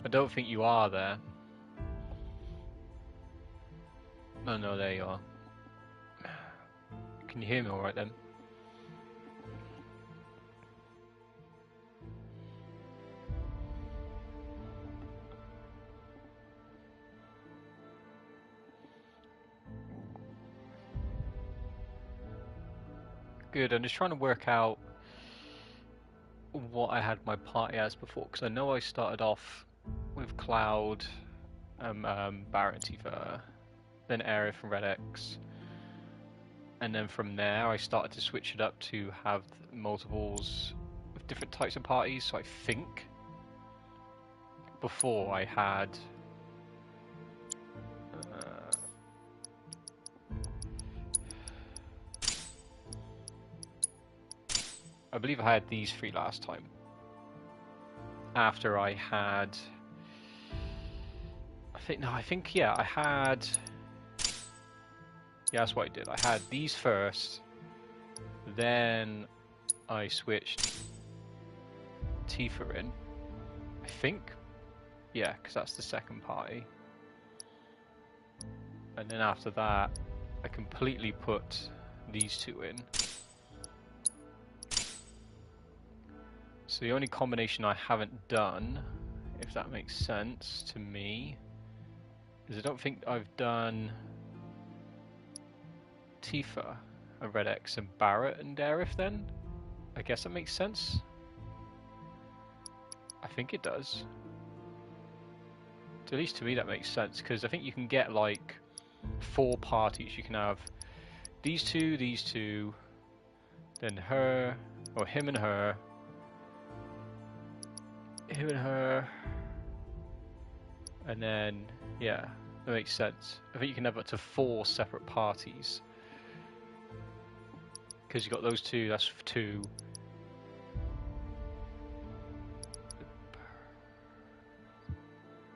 don't think you are there. Oh no, there you are. Can you hear me alright then? Good, I'm just trying to work out what I had my party as before, because I know I started off with Cloud, Barret and Tifa, then Aerith and Red X, and then from there I started to switch it up to have multiples of different types of parties. So I think before I had I believe I had these three last time. After I had, I think yeah, I had, yeah, that's what I did. I had these first, then I switched Tifa in, I think, yeah, because that's the second party. And then after that, I completely put these two in. So the only combination I haven't done, if that makes sense to me, is I don't think I've done Tifa and Red X and Barret and Aerith then? I guess that makes sense. I think it does. At least to me that makes sense, because I think you can get like 4 parties. You can have these two, then her, or him and her, and then, yeah, that makes sense. I think you can have up to 4 separate parties. Because you got those two, that's 2.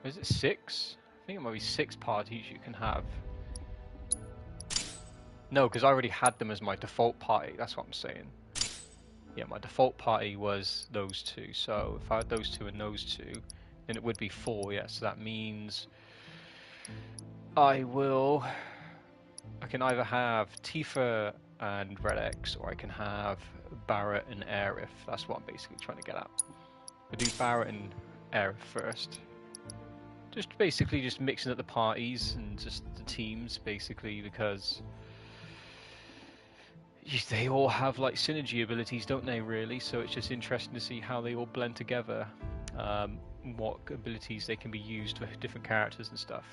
Is it 6? I think it might be 6 parties you can have. No, because I already had them as my default party, that's what I'm saying. Yeah, my default party was those 2, so if I had those 2 and those 2, then it would be 4, yeah, so that means I can either have Tifa and Red X, or I can have Barret and Aerith. That's what I'm basically trying to get at. I do Barret and Aerith first. Just basically just mixing up the parties and just the teams, basically, because they all have like synergy abilities, don't they, really? So it's just interesting to see how they all blend together, what abilities they can be used with different characters and stuff.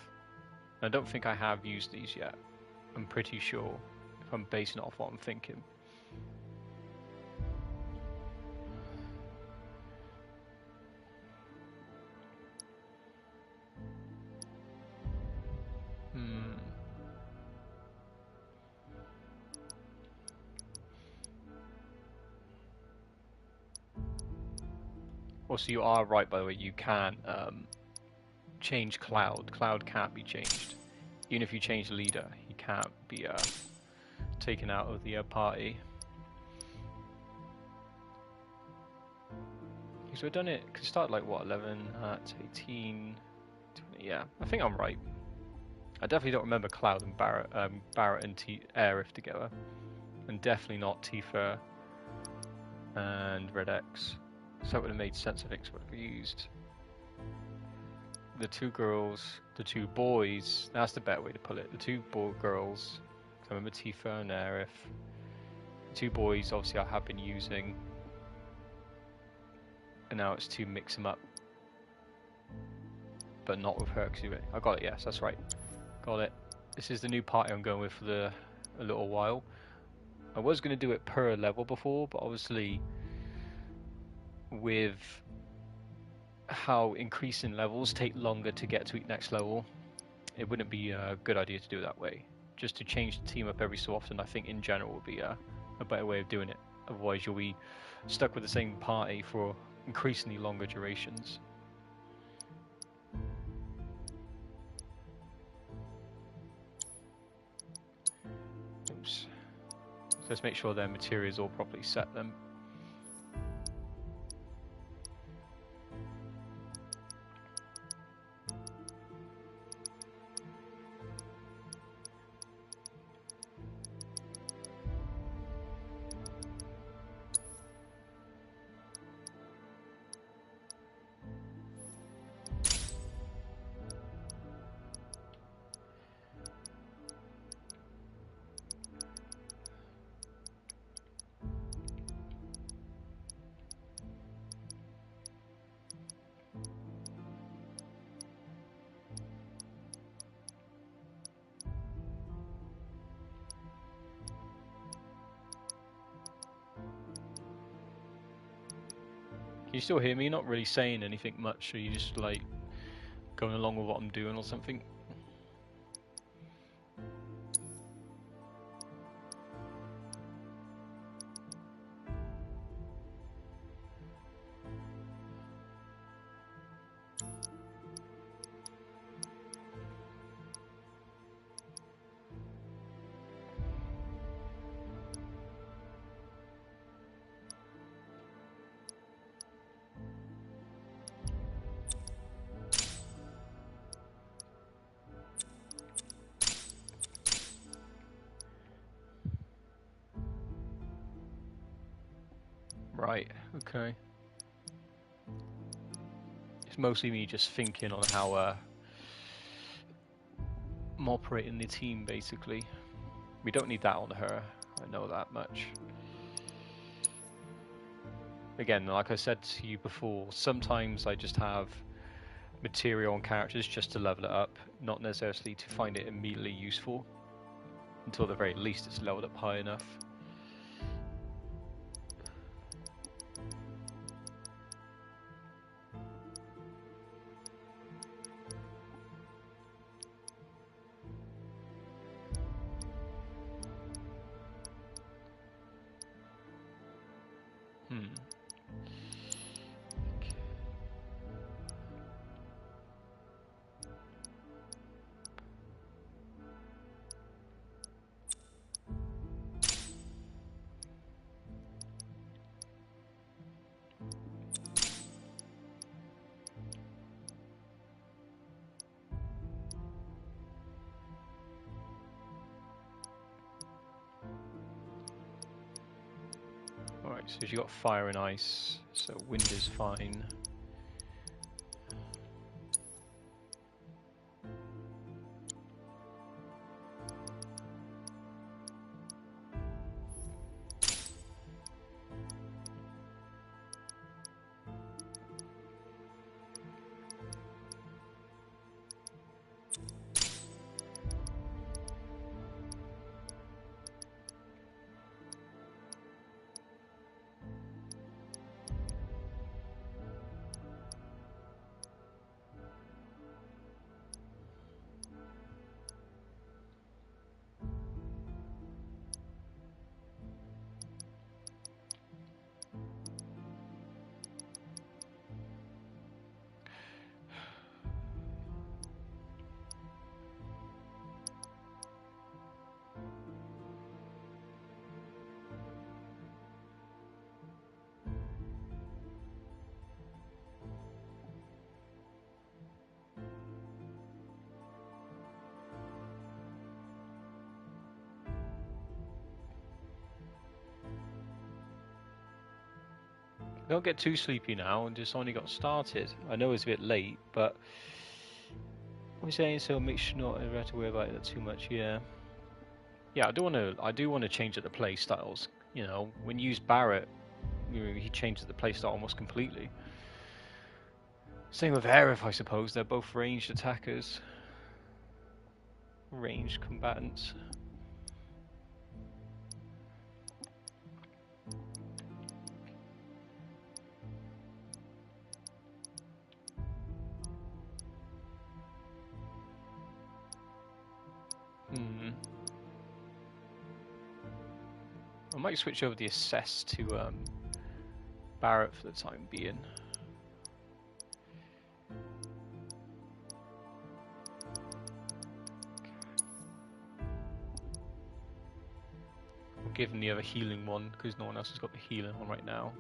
I don't think I have used these yet. I'm pretty sure, if I'm basing it off what I'm thinking. Also, you are right, by the way, you can change Cloud. Cloud can't be changed. Even if you change the leader, he can't be taken out of the party. So I've done it, because it started like, what, 11, 18, 20, yeah, I think I'm right. I definitely don't remember Cloud and Barret and Aerith together. And definitely not Tifa and Red X. So that would have made sense, I think, so what we used. The 2 girls, the 2 boys, that's the better way to put it. The 2 girls, I remember Tifa and Aerith. The 2 boys, obviously, I have been using. And now it's to mix them up. But not with her, because I got it, yes, that's right. Got it. This is the new party I'm going with for a little while. I was going to do it per level before, but obviously with how increasing levels take longer to get to each next level, it wouldn't be a good idea to do it that way. Just to change the team up every so often, I think in general would be a better way of doing it. Otherwise you'll be stuck with the same party for increasingly longer durations. Oops. So let's make sure their materials all properly set, then. you still hear me? Not really saying anything much, or you just like going along with what I'm doing or something? Right, okay. It's mostly me just thinking on how I'm operating the team, basically. We don't need that on her, I know that much. Again, like I said to you before, sometimes I just have material on characters just to level it up, not necessarily to find it immediately useful, until the very least it's leveled up high enough. Alright, so you got fire and ice, so wind is fine. Don't get too sleepy now and just only got started. I know it's a bit late, but we're saying so make sure not to have to worry about it too much, yeah. Yeah, I do want to change up the play styles. You know, when you use Barret, he changes the play style almost completely. Same with Aerith, I suppose. They're both ranged attackers, ranged combatants. I might switch over the assess to Barret for the time being. I'll give him the other healing one because no one else has got the healing one right now.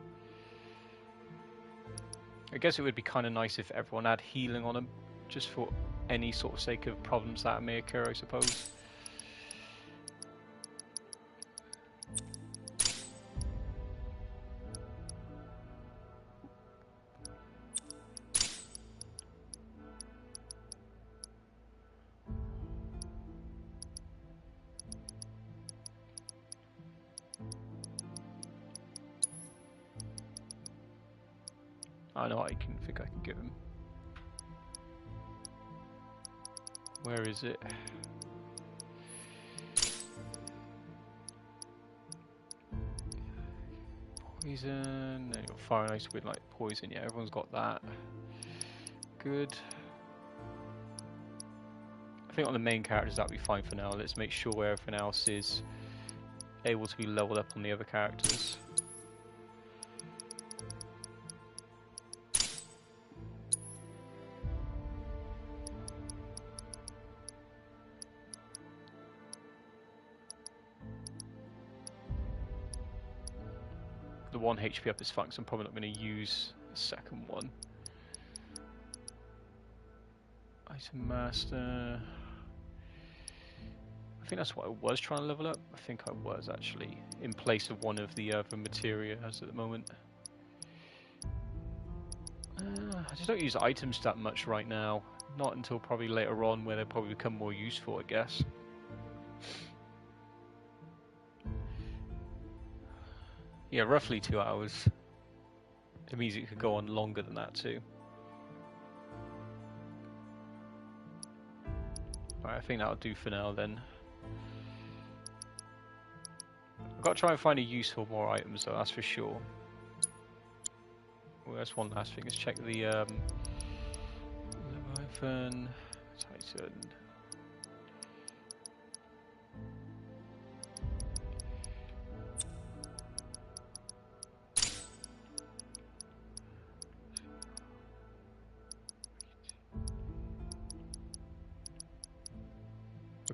I guess it would be kind of nice if everyone had healing on them, just for any sort of sake of problems that may occur, I suppose. I know I think I can give him. Where is it? Poison, then you've got fire and ice with like poison. Yeah, everyone's got that. Good. I think on the main characters that'll be fine for now. Let's make sure everything else is able to be leveled up on the other characters. The 1 HP up is fine, so I'm probably not going to use the second one. Item Master. I think that's what I was trying to level up. I think I was actually in place of one of the other materias at the moment. I just don't use items that much right now. Not until probably later on where they probably become more useful, I guess. Yeah, roughly 2 hours. It means it could go on longer than that too. Alright, I think that'll do for now then. I've got to try and find a use for more items though, that's for sure. Well, that's one last thing. Let's check the Leviathan, Titan.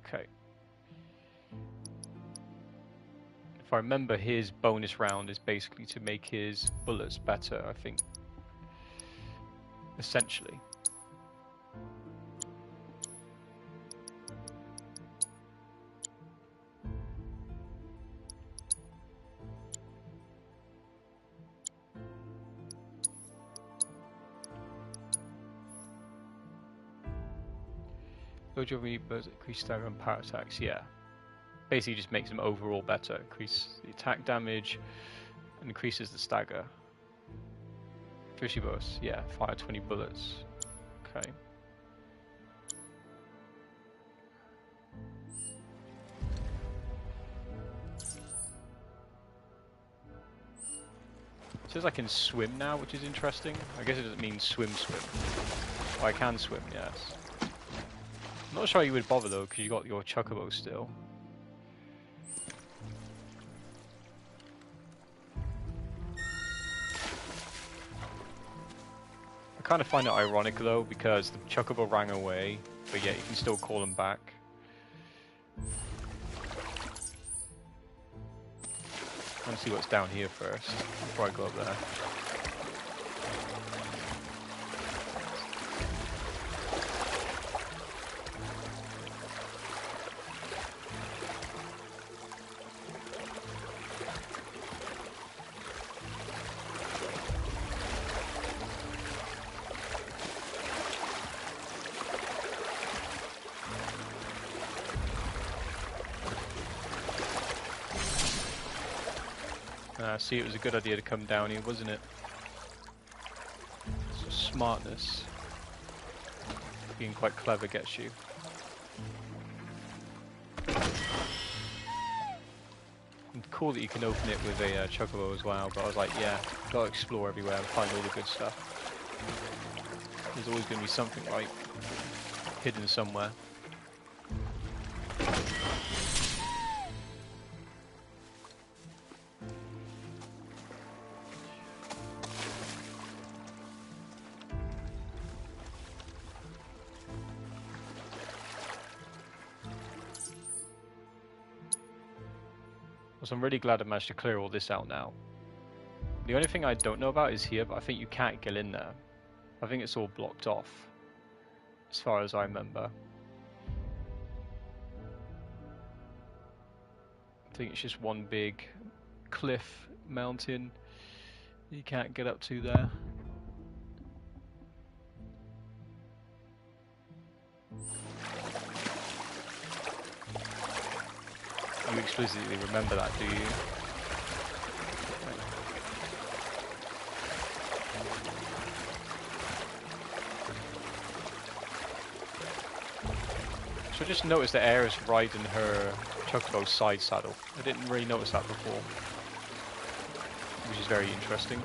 Okay. If I remember, his bonus round is basically to make his bullets better, I think. Essentially. Load your rebirth, increase stagger and power attacks, yeah. Basically just makes them overall better. Increase the attack damage and increases the stagger. 50 bursts, yeah, fire 20 bullets. Okay. It says I can swim now, which is interesting. I guess it doesn't mean swim. Oh, I can swim, yes. I'm not sure you would bother though, because you got your chocobo still. I kind of find it ironic though, because the chocobo ran away, but yet you can still call them back. I want to see what's down here first, before I go up there. See, it was a good idea to come down here, wasn't it? So smartness, being quite clever gets you. And cool that you can open it with a chocobo as well, but I was like, yeah, gotta explore everywhere and find all the good stuff. There's always going to be something like hidden somewhere. So I'm really glad I managed to clear all this out now. The only thing I don't know about is here, but I think you can't get in there. I think it's all blocked off, as far as I remember. I think it's just one big cliff mountain you can't get up to there. You explicitly remember that, do you? So I just noticed that Aerith's riding her chocobo's side saddle. I didn't really notice that before. which is very interesting.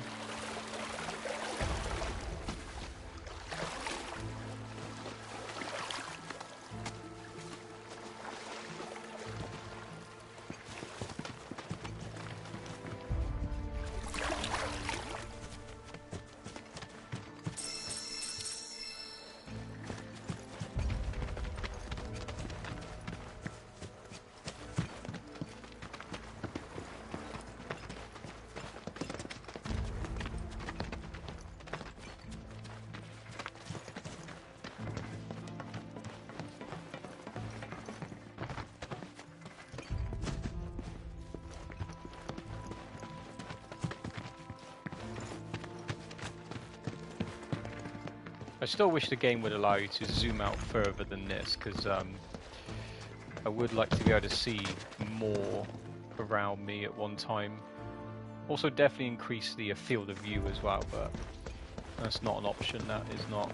I still wish the game would allow you to zoom out further than this, because I would like to be able to see more around me at one time. Also definitely increase the field of view as well, but that's not an option, that is not.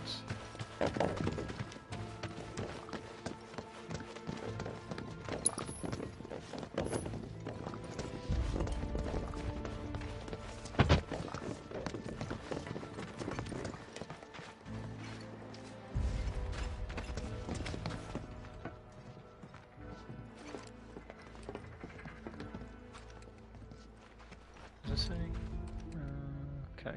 Okay.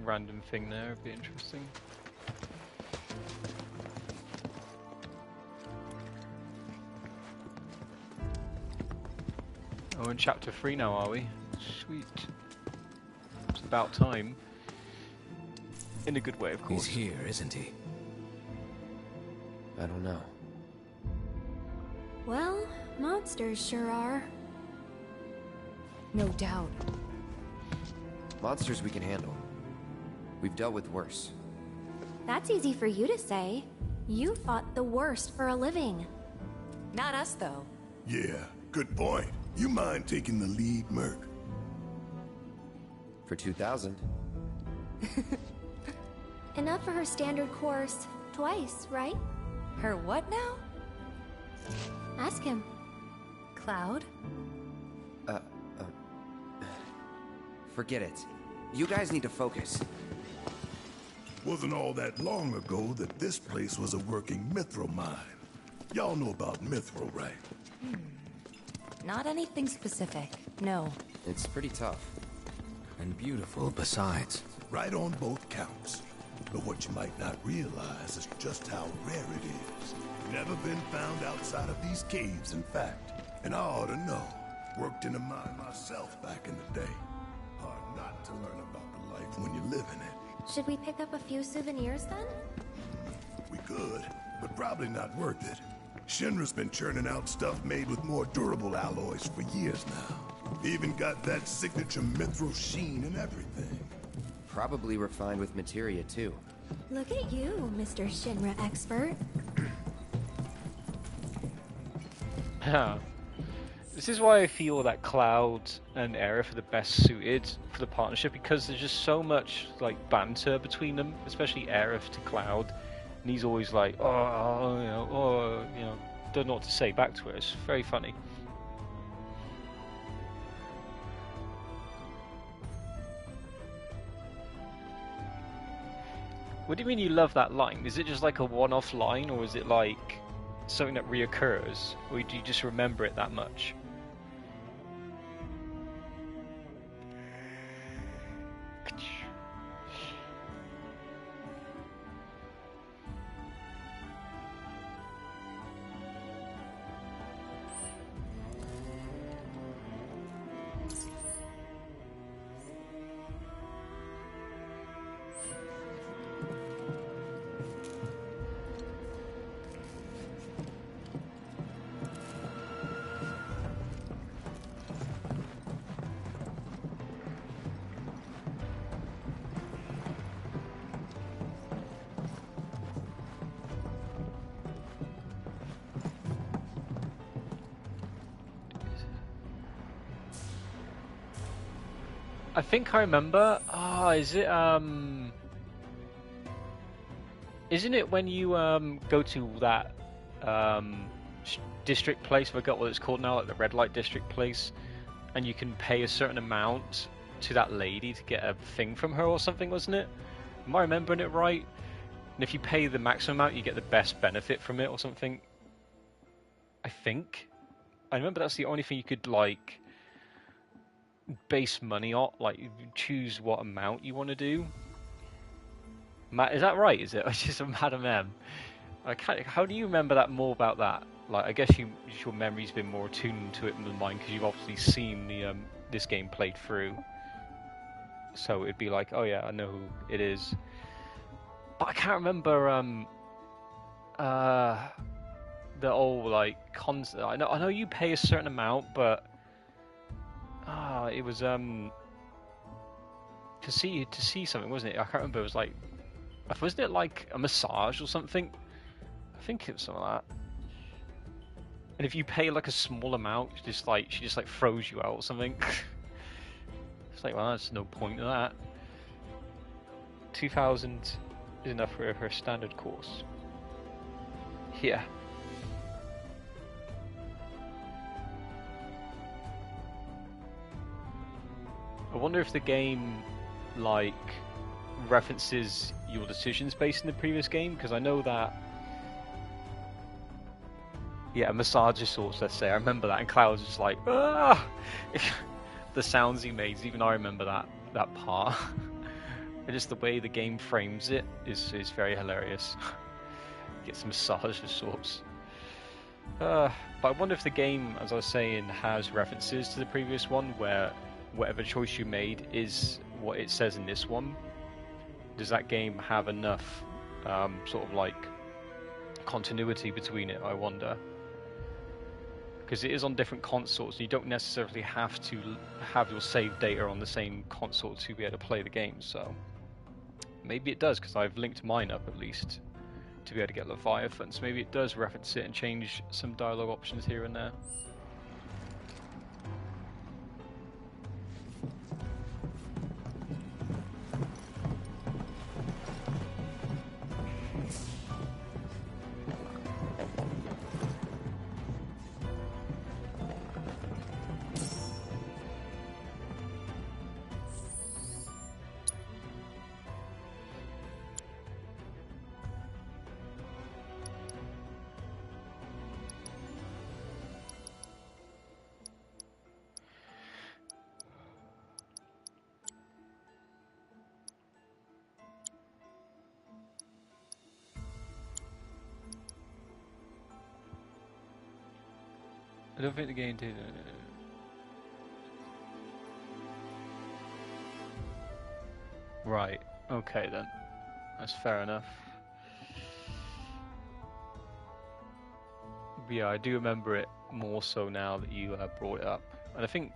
Random thing there would be interesting. Oh, in chapter 3 now, are we? Sweet. It's about time. In a good way, of course. He's here, isn't he? I don't know. Well, monsters sure are. No doubt. Monsters we can handle. We've dealt with worse. That's easy for you to say. You fought the worst for a living. Not us, though. Yeah, good point. You mind taking the lead, Merc? For 2,000. Enough for her standard course. Twice, right? Her what now? Ask him. Cloud? Forget it. You guys need to focus. Wasn't all that long ago that this place was a working mithril mine. Y'all know about mithril, right? Not anything specific, no. It's pretty tough. And beautiful besides. Right on both counts. But what you might not realize is just how rare it is. Never been found outside of these caves, in fact. And I ought to know. Worked in a mine myself back in the day. Hard not to learn about the life when you live in it. Should we pick up a few souvenirs then? We could, but probably not worth it. Shinra's been churning out stuff made with more durable alloys for years now. Even got that signature mithril sheen and everything. Probably refined with materia too. Look at you, Mr. Shinra expert. This is why I feel that Cloud and Aerith are the best suited for the partnership, because there's just so much like banter between them, especially Aerith to Cloud, and he's always like, don't know what to say back to her. It's very funny. What do you mean you love that line? Is it just like a one-off line, or is it like something that reoccurs, or do you just remember it that much? I think I remember. Is it Isn't it when you go to that district place? I forgot what it's called now, like the red light district place, and you can pay a certain amount to that lady to get a thing from her or something, wasn't it? Am I remembering it right? And if you pay the maximum amount, you get the best benefit from it or something. I think. I remember that's the only thing you could like base money on, like you choose what amount you want to do. Is that right? Is it? It's just a Madam M. How do you remember that more about that? Like, I guess your memory's been more attuned to it than mine because you've obviously seen the this game played through. So it'd be like, oh yeah, I know who it is. But I can't remember the old like concept. I know you pay a certain amount, but it was to see something, wasn't it? I can't remember. It was like, wasn't it like a massage or something? I think it was something like that. And if you pay like a small amount, she just like throws you out or something. It's like, well, there's no point in that. 2,000 is enough for her standard course. Yeah. I wonder if the game like references your decisions based in the previous game, because I know that. Yeah, massage of sorts, let's say. I remember that, and Cloud's just like, ah! The sounds he makes, even I remember that part. And just the way the game frames it is very hilarious. Get some massage of sorts. But I wonder if the game, as I was saying, has references to the previous one, where whatever choice you made is what it says in this one. Does that game have enough sort of like continuity between it, I wonder? Because it is on different consoles, and you don't necessarily have to have your save data on the same console to be able to play the game, so maybe it does, because I've linked mine up at least to be able to get Leviathan, so maybe it does reference it and change some dialogue options here and there. I don't think the game did. Right. Okay then. That's fair enough. But yeah, I do remember it more so now that you brought it up, and I think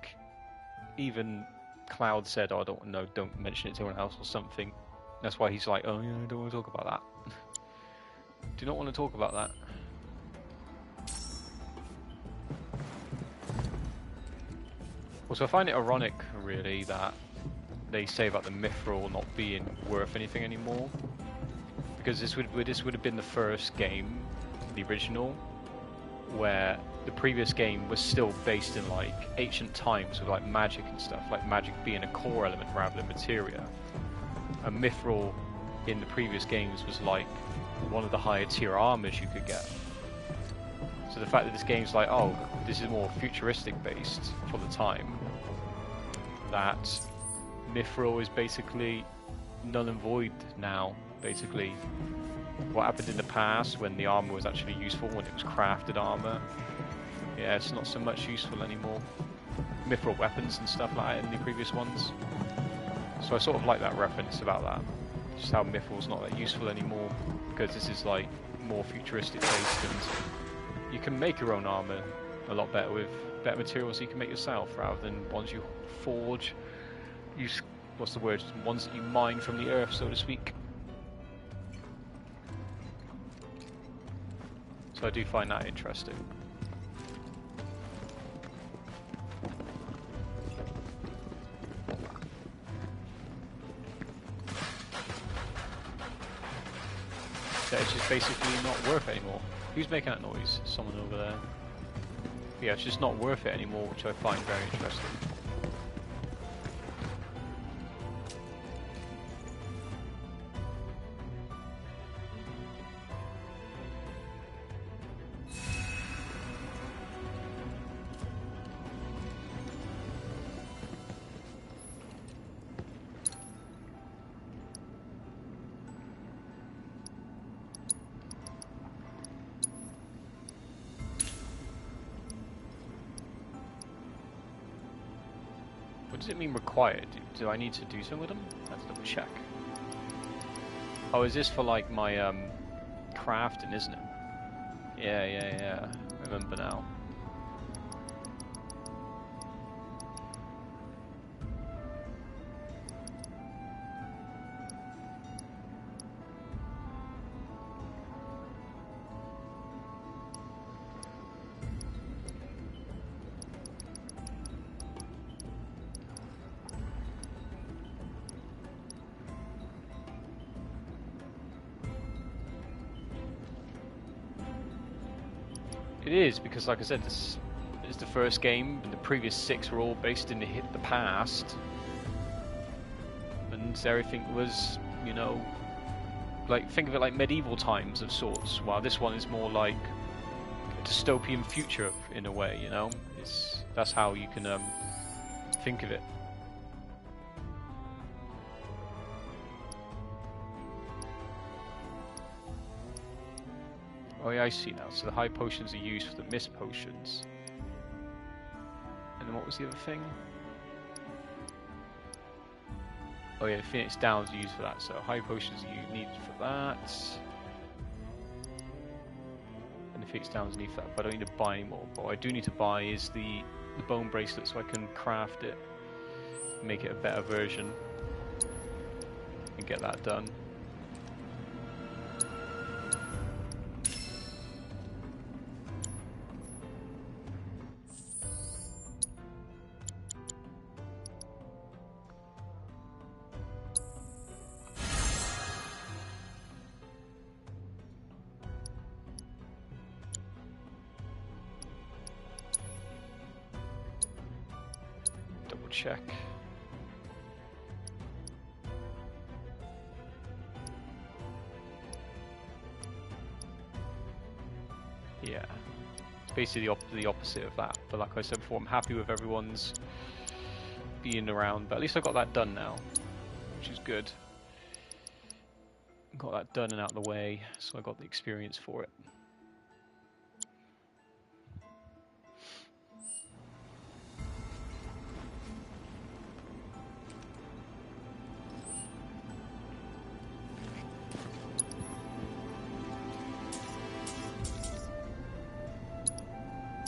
even Cloud said, "Oh, don't mention it to anyone else" or something. That's why he's like, "Oh yeah, I don't want to talk about that." Do not want to talk about that. Also, I find it ironic, really, that they say about the Mithril not being worth anything anymore, because this would have been the first game, the original, where the previous game was still based in like ancient times with like magic and stuff, like magic being a core element rather than materia. And Mithril in the previous games was like one of the higher tier armors you could get. So the fact that this game's like, oh, this is more futuristic based for the time, that Mithril is basically null and void now, basically. What happened in the past when the armor was actually useful, when it was crafted armor, yeah, it's not so much useful anymore. Mithril weapons and stuff like that in the previous ones. So I sort of like that reference about that. Just how Mithril's not that useful anymore, because this is like more futuristic based, and you can make your own armor a lot better with better materials you can make yourself, rather than ones you forge. Use, what's the word? Ones that you mine from the earth, so to speak. So I do find that interesting. that it's just basically not worth it anymore. Who's making that noise? Someone over there. Yeah, it's just not worth it anymore, which I find very interesting. What does it mean required? Do I need to do something with them? Let's double check. Oh, is this for like my crafting, isn't it? Yeah. I remember now. It is, because like I said, this is the first game, and the previous 6 were all based in the past. And everything was, you know, like, think of it like medieval times of sorts, while this one is more like a dystopian future in a way, you know? That's how you can think of it. Oh yeah, I see now. So the high potions are used for the mist potions. And then what was the other thing? Oh yeah, Phoenix Downs are used for that. So high potions are needed for that. And the Phoenix Downs need for that, but I don't need to buy anymore. But what I do need to buy is the bone bracelet so I can craft it. Make it a better version. And get that done. Check. Yeah, it's basically the opposite of that. But like I said before, I'm happy with everyone's being around. But at least I got that done now, which is good. Got that done and out of the way, so I got the experience for it.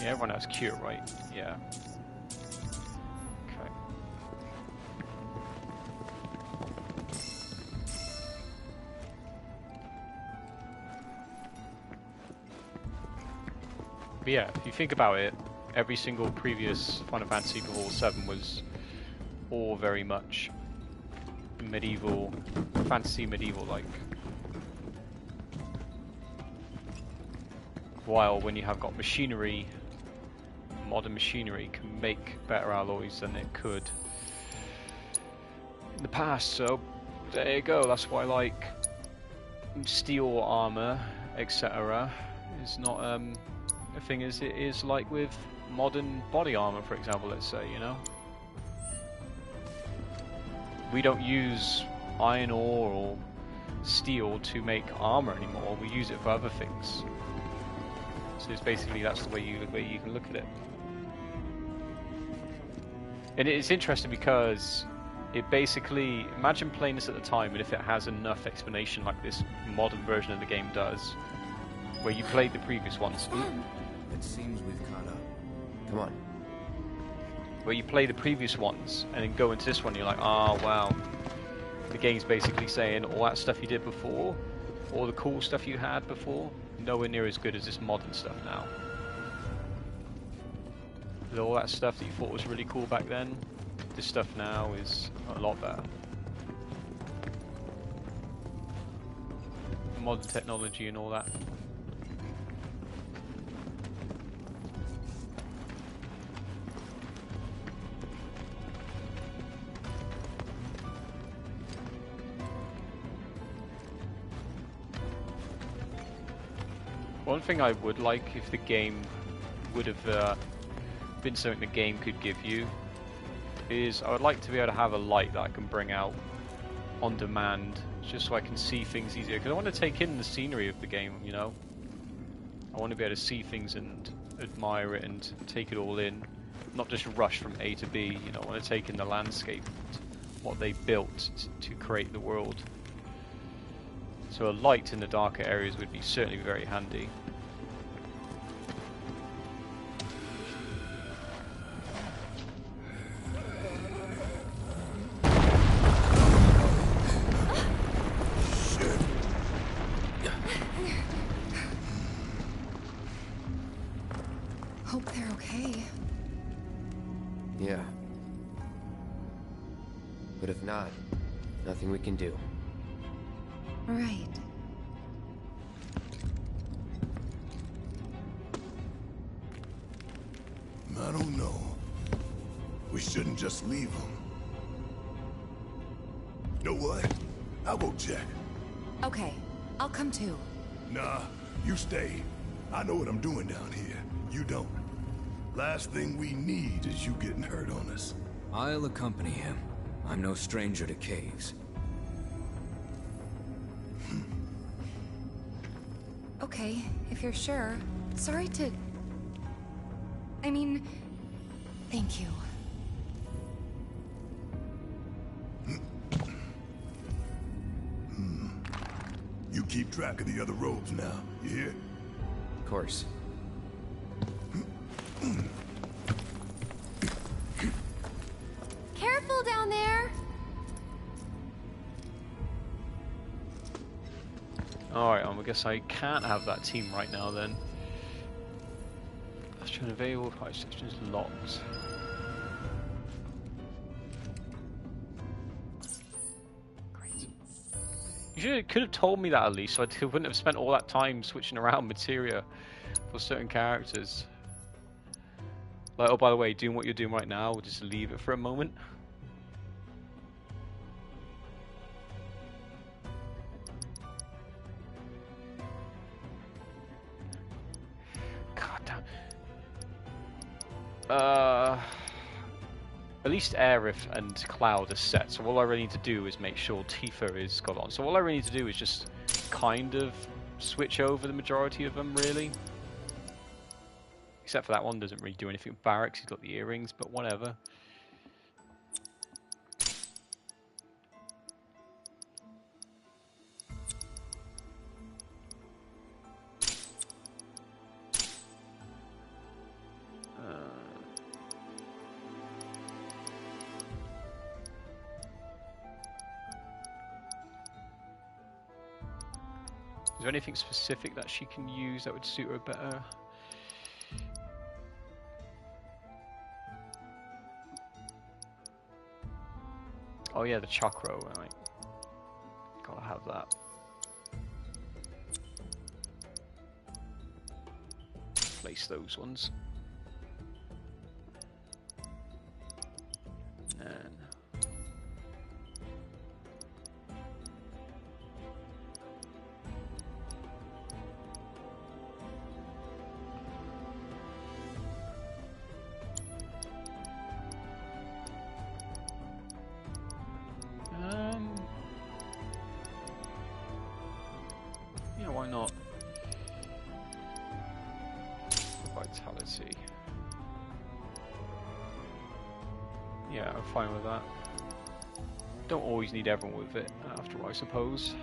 Yeah, everyone has cure, right? Yeah. Okay. But yeah, if you think about it, every single previous Final Fantasy before 7 was all very much medieval, fantasy medieval-like. While when you have got machinery, modern machinery can make better alloys than it could in the past. So there you go. That's why, like, steel armor, etc., is not a thing as it is like with modern body armor, for example. Let's say, you know, we don't use iron ore or steel to make armor anymore. We use it for other things. So it's basically, that's the way you can look at it. And it's interesting because it basically, imagine playing this at the time, and if it has enough explanation like this modern version of the game does, where you played the previous ones. It seems we've caught up. Come on. Where you play the previous ones and then go into this one, you're like, oh wow, the game's basically saying all that stuff you did before, all the cool stuff you had before, nowhere near as good as this modern stuff now. With all that stuff that you thought was really cool back then, this stuff now is a lot better. modern technology and all that. One thing I would like if the game would have been something the game could give you is I would like to be able to have a light that I can bring out on demand just so I can see things easier, because I want to take in the scenery of the game, you know. I want to be able to see things and admire it and take it all in, not just rush from A to B, you know. I want to take in the landscape, what they built to create the world. So a light in the darker areas would be certainly very handy. Hope they're okay. Yeah. But if not, nothing we can do. Right. I don't know. We shouldn't just leave them. Know what? I'll go check. Okay, I'll come too. Nah, you stay. I know what I'm doing down here. You don't. Last thing we need is you getting hurt on us. I'll accompany him. I'm no stranger to caves. Okay, if you're sure. Sorry to... I mean, thank you. You keep track of the other robes now, you hear? Of course. Careful down there! Alright, I guess I can't have that team right now then. Bastion available, fire sections locked. Great. You could have told me that at least, so I wouldn't have spent all that time switching around materia for certain characters. Like, oh, by the way, doing what you're doing right now, we'll just leave it for a moment. God damn. At least Aerith and Cloud are set, so all I really need to do is make sure Tifa is got on. So all I really need to do is just kind of switch over the majority of them, really. Except for that one, doesn't really do anything with Barracks, he's got the earrings, but whatever. Is there anything specific that she can use that would suit her better? Oh yeah, the chakra, right. Gotta have that. Place those ones. And yeah, why not? Vitality. Yeah, I'm fine with that. Don't always need everyone with it, after all, I suppose.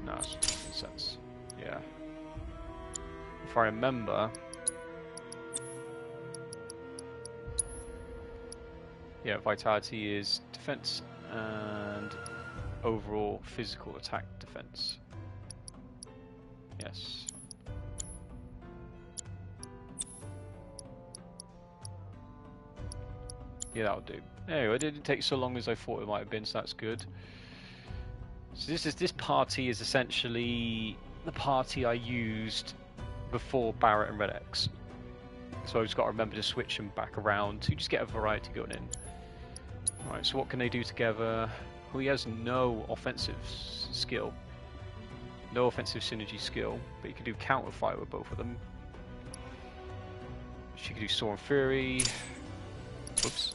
No, it makes sense. Yeah. If I remember... Yeah, vitality is defense and overall physical attack defense. Yes. Yeah, that'll do. Anyway, it didn't take so long as I thought it might have been, so that's good. So this party is essentially the party I used before Barrett and Red X. So I've just got to remember to switch them back around to just get a variety going in. Alright, so what can they do together? Well, he has no offensive skill. No offensive synergy skill, but you can do counter fire with both of them. She can do Soar and Fury. Whoops.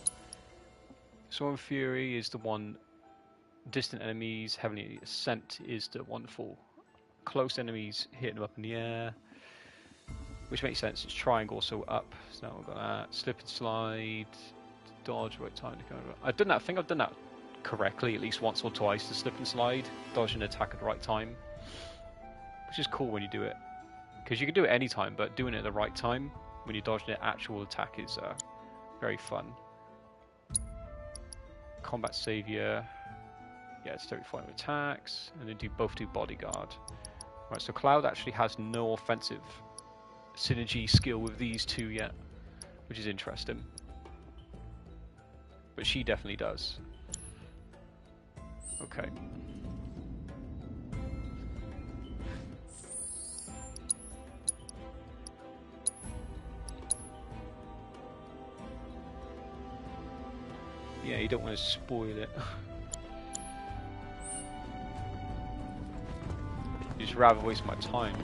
Soar and Fury is the one distant enemies, Heavenly Ascent is the one for close enemies, hitting them up in the air. Which makes sense, it's triangle, so up. So now we've got that. Slip and slide, dodge, right time to go. I think I've done that correctly at least once or twice, the slip and slide, dodge and attack at the right time. Which is cool when you do it. Because you can do it anytime, but doing it at the right time, when you're dodging an actual attack, is very fun. Combat Savior. Yeah, it's 35 attacks, and then both do Bodyguard. Right, so Cloud actually has no offensive synergy skill with these two yet, which is interesting. But she definitely does. Okay. Yeah, you don't want to spoil it. You just rather waste my time.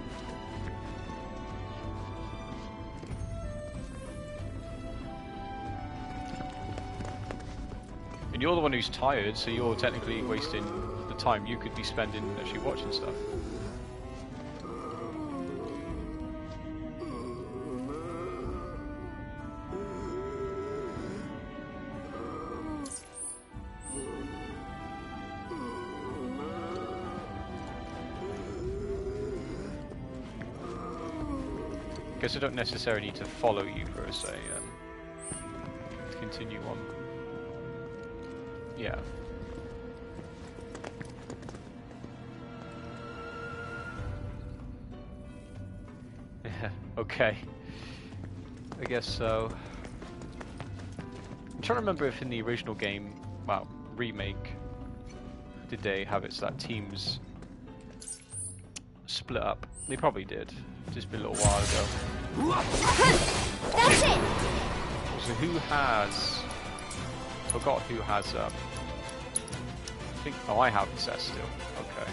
And you're the one who's tired, so you're technically wasting the time you could be spending actually watching stuff. Guess I don't necessarily need to follow you per se to continue on. Yeah. Okay. I guess so. I'm trying to remember if in the original game, well, remake, did they have it so that teams split up? They probably did. Just been a little while ago. That's it! So who has... Forgot who has I think... Oh, I have Cess still. Okay.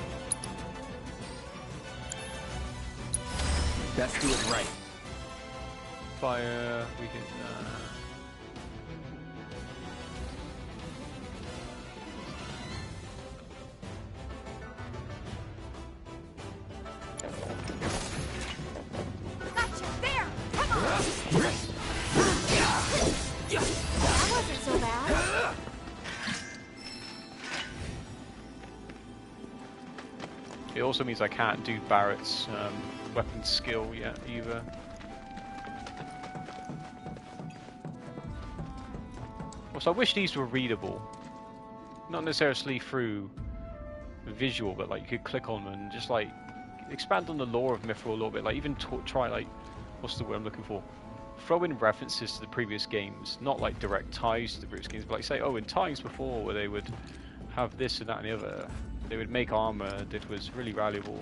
Best do it right. Fire... We can... Gotcha! There! Come on! That wasn't so bad. It also means I can't do Barrett's weapon skill yet either. Also, I wish these were readable. Not necessarily through visual, but like you could click on them and just like expand on the lore of Mithril a little bit. Like even try like, what's the word I'm looking for? Throw in references to the previous games, not like direct ties to the previous games, but like say, oh, in times before where they would have this and that and the other, they would make armor that was really valuable.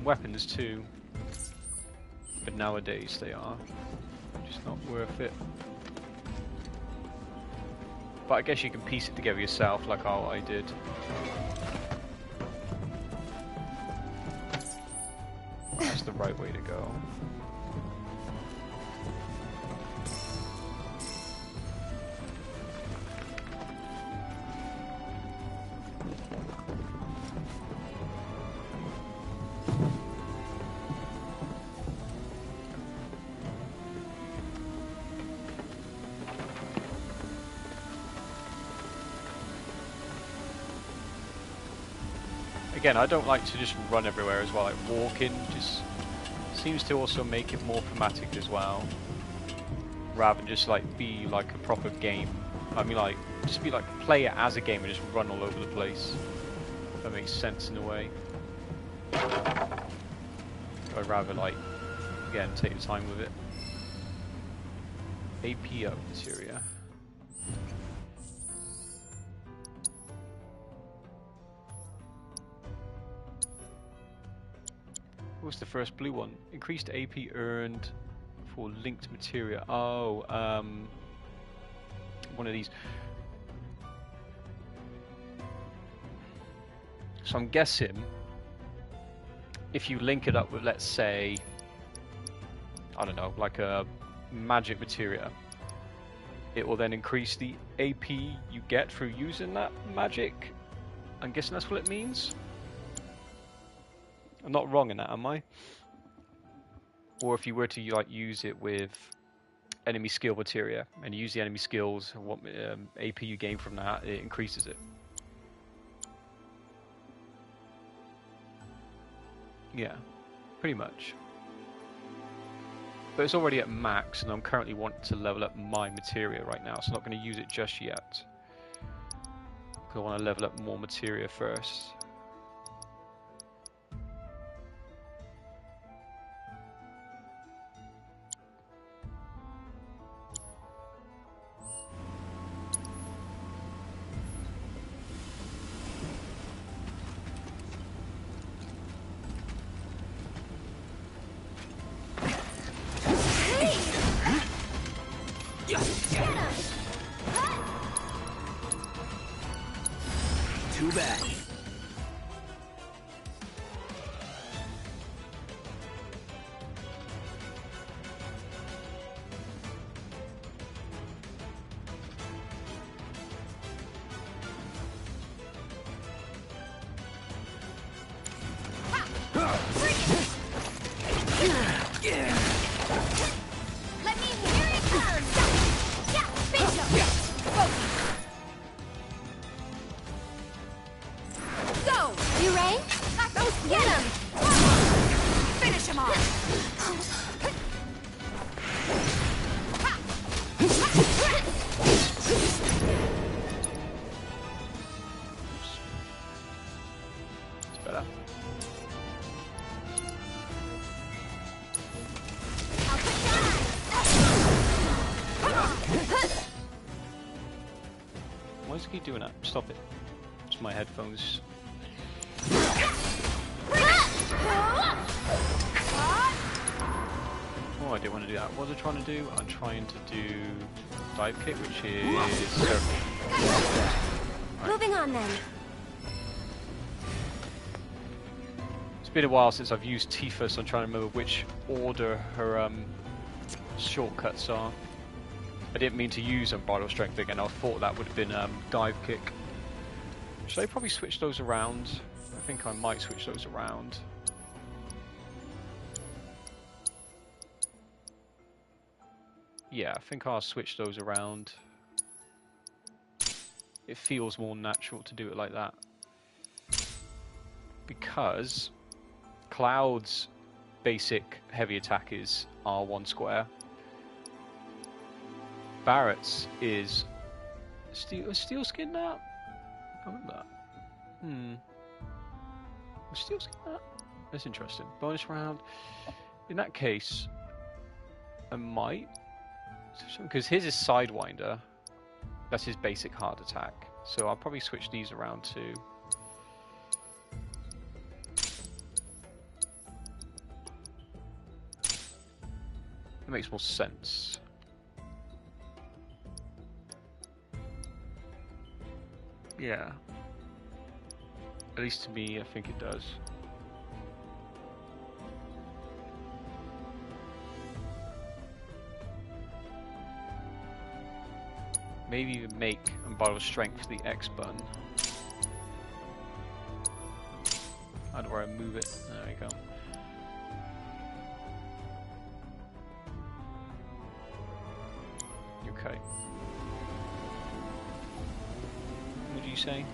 Weapons too, but nowadays they are just not worth it. But I guess you can piece it together yourself, like how I did. That's the right way to go. Again, I don't like to just run everywhere as well, like walking just seems to also make it more thematic as well, rather than just like be like a proper game. I mean like, just be like, play it as a game and just run all over the place. That makes sense in a way. I'd rather, like, again, take your time with it. APO materia. What's the first blue one? Increased AP earned for linked materia. Oh, one of these. So I'm guessing if you link it up with, let's say, I don't know, like a magic materia, it will then increase the AP you get through using that magic. I'm guessing that's what it means. I'm not wrong in that, am I? Or if you were to like use it with enemy skill materia and use the enemy skills, what AP you gain from that, it increases it. Yeah, pretty much. But it's already at max, and I'm currently wanting to level up my materia right now, so I'm not going to use it just yet. I want to level up more materia first. Too bad. Let me hear it come! Yeah, bingo! Go! You ready? Get him! Finish him off! It's better. Why does it keep doing that? Stop it. It's my headphones. Oh, I didn't want to do that. What was I trying to do? I'm trying to do dive kick, which is circle. Moving on then. It's been a while since I've used Tifa, so I'm trying to remember which order her shortcuts are. I didn't mean to use Unbridled Strength again. I thought that would have been dive kick. Should I probably switch those around? I think I might switch those around. Yeah, I think I'll switch those around. It feels more natural to do it like that. Because Cloud's basic heavy attack is R1 square. Barrett's is steel skin that? I remember that. Was steel skin that? That's interesting. Bonus round. In that case, I might. Because his is Sidewinder. That's his basic hard attack. So I'll probably switch these around too. It makes more sense. Yeah. At least to me, I think it does. Maybe even make Unbridled Strength the X button. How do I move it? There we go. Okay. What do you say?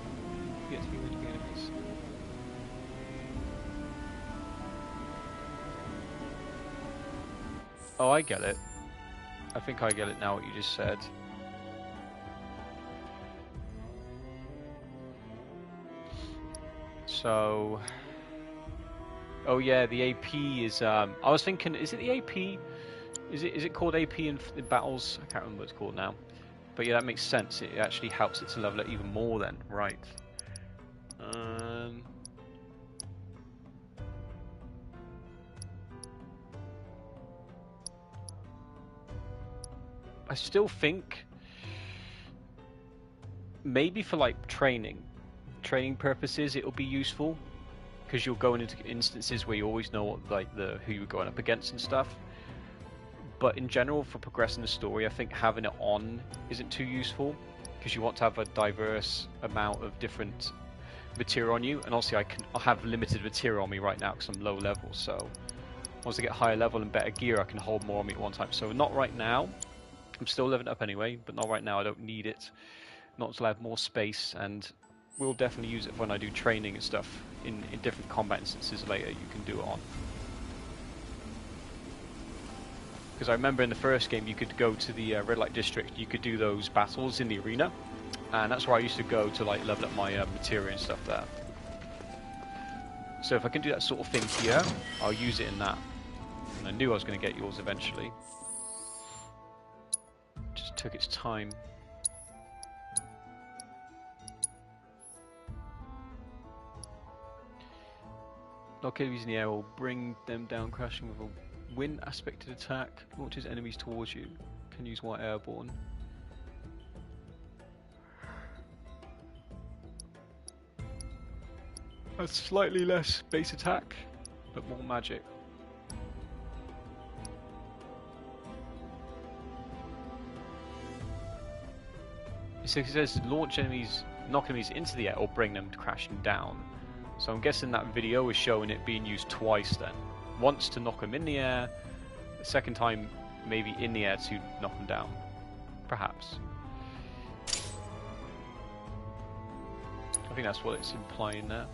Get to be with the enemies. Oh, I get it. I think I get it now what you just said. So Oh yeah, the AP is. I was thinking, is it the AP? Is it called AP in battles? I can't remember what it's called now. But yeah, that makes sense. It actually helps it to level it even more then, right? I still think maybe for like training purposes it'll be useful, because you're going into instances where you always know what, like who you're going up against and stuff. But in general, for progressing the story, I think having it on isn't too useful, because you want to have a diverse amount of different material on you, and obviously I have limited material on me right now because I'm low level. So once I get higher level and better gear, I can hold more on me at one time. So not right now. I'm still leveling up anyway, but not right now. I don't need it. Not until I have more space, and we'll definitely use it when I do training and stuff in different combat instances later. You can do it on. Because I remember in the first game you could go to the Red Light District, you could do those battles in the arena, and that's where I used to go to like level up my materia and stuff there. So if I can do that sort of thing here, I'll use it in that. And I knew I was going to get yours eventually. Just took its time. Lock enemies in the air will bring them down crashing with a wind aspected attack. Launches enemies towards you. Can use while airborne. A slightly less base attack, but more magic. So it says launch enemies, knock enemies into the air or bring them crashing down. So I'm guessing that video is showing it being used twice then. Once to knock them in the air, the second time maybe in the air to knock them down. Perhaps. I think that's what it's implying there.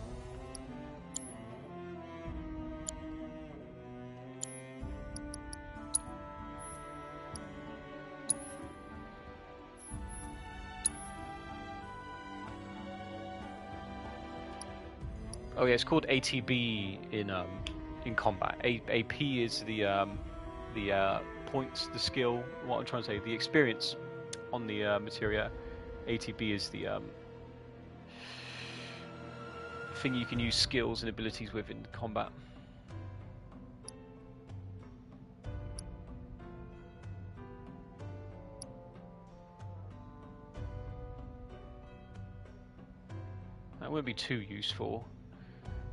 Oh yeah, it's called ATB in combat. AP is the points, the skill. What I'm trying to say, the experience on the materia. ATB is the thing you can use skills and abilities with in combat. That wouldn't be too useful.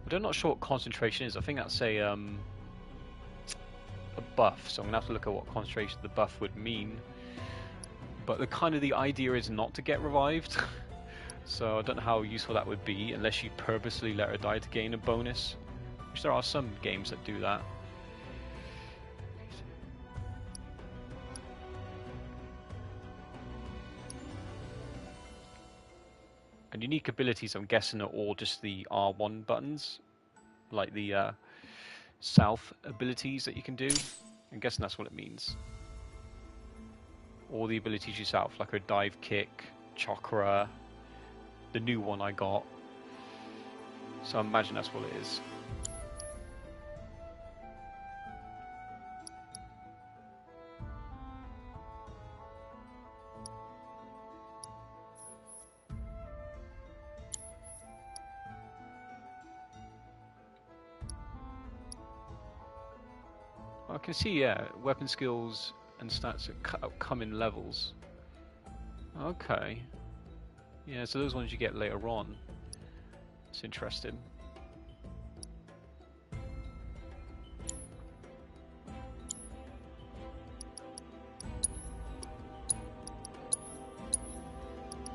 But I'm not sure what concentration is. I think that's a buff, so I'm gonna have to look at what concentration the buff would mean. But the idea is not to get revived, so I don't know how useful that would be unless you purposely let her die to gain a bonus. Which there are some games that do that. And unique abilities, I'm guessing, are all just the R1 buttons, like the south abilities that you can do. I'm guessing that's what it means. All the abilities yourself, like her dive kick, chakra, the new one I got. So I imagine that's what it is. I can see, yeah, weapon skills and stats come in levels. Okay. Yeah, so those ones you get later on. It's interesting.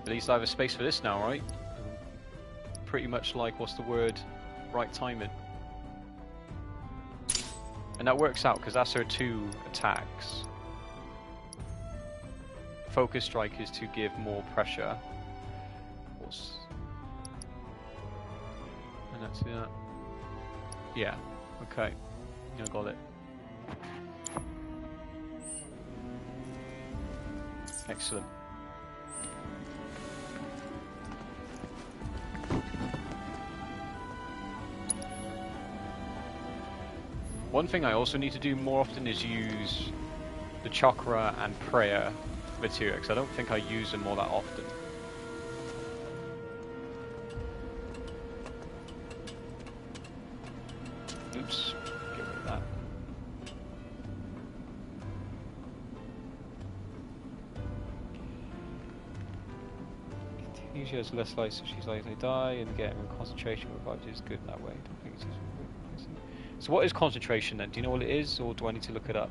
At least I have a space for this now, right? Pretty much like, what's the word? Right timing. And that works out because that's her 2 attacks. Focus strike is to give more pressure. And that's that. Yeah. Okay. I got it. Excellent. One thing I also need to do more often is use the chakra and prayer material, because I don't think I use them all that often. Oops, get rid of that. Usually has less light, so she's likely to die, and getting concentration revived is good in that way. Don't think it's so what is concentration then? Do you know what it is, or do I need to look it up?